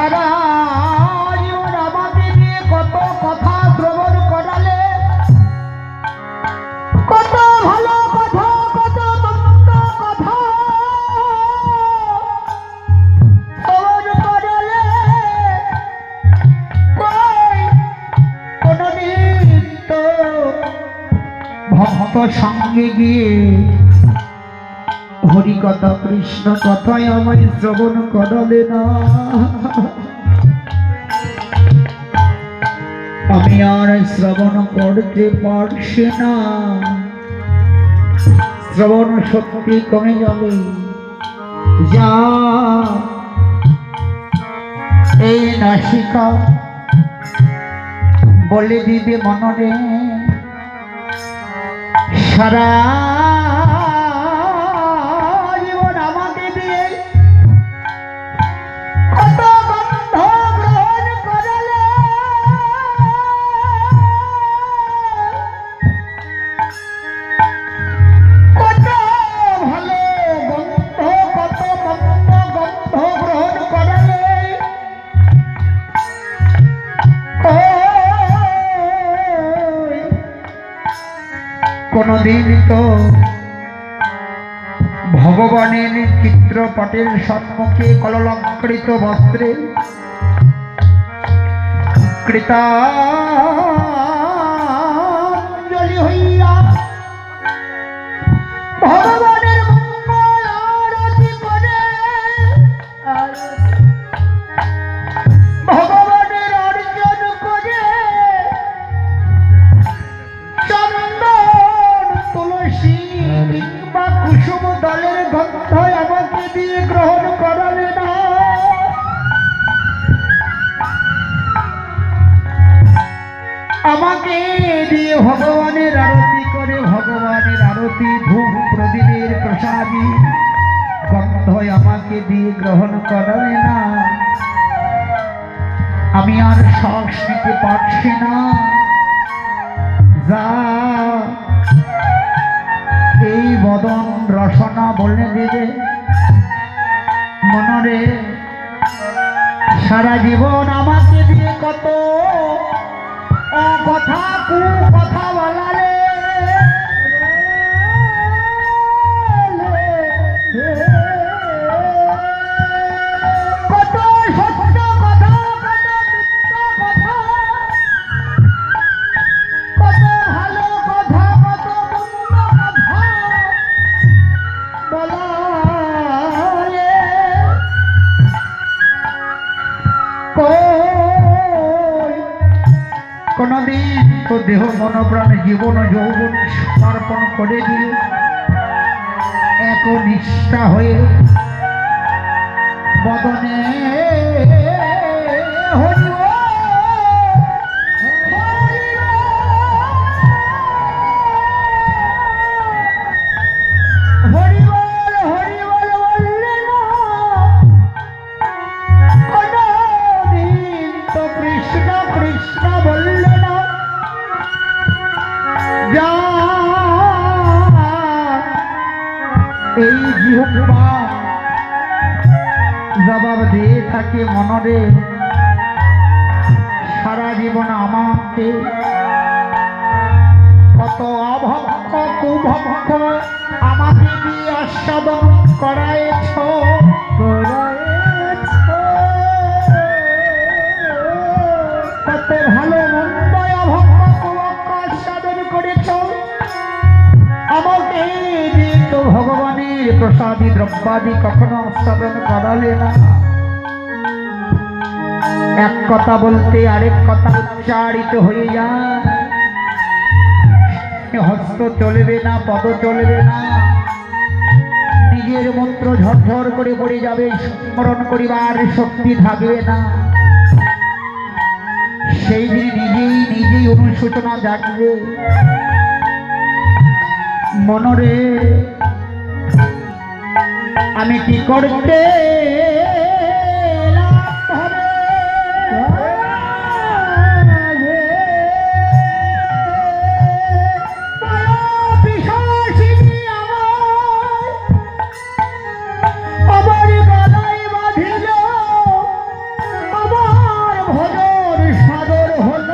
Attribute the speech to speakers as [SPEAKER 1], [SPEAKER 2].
[SPEAKER 1] সারা জীবন আমাকে নিয়ে কত কথা শ্রবণ করালে, কত ভালো কথা, কত মন্দ কথা শ্রবণ করালে, কোনদিন তো ভক্ত সঙ্গে গিয়ে হরি কথা কৃষ্ণ কথায় আমায় শ্রবণ করালে না। আমি আর শ্রবণ করতে পারছি না, শ্রবণ শক্তি কমে যাবে। যা এই নাসিকা বলে দিবে মনরে, সারা কোনদিন তো ভগবানের চিত্রপটের সম্মুখে কলঙ্কৃত বস্ত্রে কৃতাঞ্জলি হইয়া ভগবানের মঙ্গল আরতি করে, ভগবানের অর্জন করে তুলসী কিংবা কুসুম দলের গন্ধ আমাকে দিয়ে গ্রহণ করালে না। আমাকে দিয়ে ভগবানের আরতি করে, ভগবানের আরতি ধূপ প্রদীপের প্রসাদী গন্ধ আমাকে দিয়ে গ্রহণ করালে না। আমি আর শ্বাস নিতে পারছি না। যা এই বদন রসনা বলে দেবে মনরে, সারা জীবন আমাকে দিয়ে কত কথা কু কথা বলালে, কত সত্য কথা, কত মিথ্যা কথা, কত ভালো কথা, কত মন্দ কথা বলালে, কোনদিন তো দেহ মন প্রাণ জীবন যৌবন সমর্পণ করে দিয়ে একনিষ্ঠা হয়ে বদনে হরি এই জিহ্বা জবাব দিয়ে থাকে মনরে, সারা জীবন আমাকে কত অভক্ত কুভক্ত আমাকে দিয়ে আস্বাদন করায়েছ, কত ভালো মন্দ অভক্ত কুভক্ত আস্বাদন করেছ। আমাকে তো ভগবানের প্রসাদী দ্রব্যাদি কখনো আস্বাদন করালে না। এক কথা বলতে আরেক কথা উচ্চারিত হয়ে যায়, হস্ত চলবে না, পদ চলবে না, নিজের মন্ত্র ঝরঝর করে পড়ে যাবে, স্মরণ করিবার শক্তি থাকবে না। সেই দিন নিজেই অনুশোচনা জাগবে মনরে, আমি কি করতে আমার গলায় বাঁধিল ভজন সাদর হল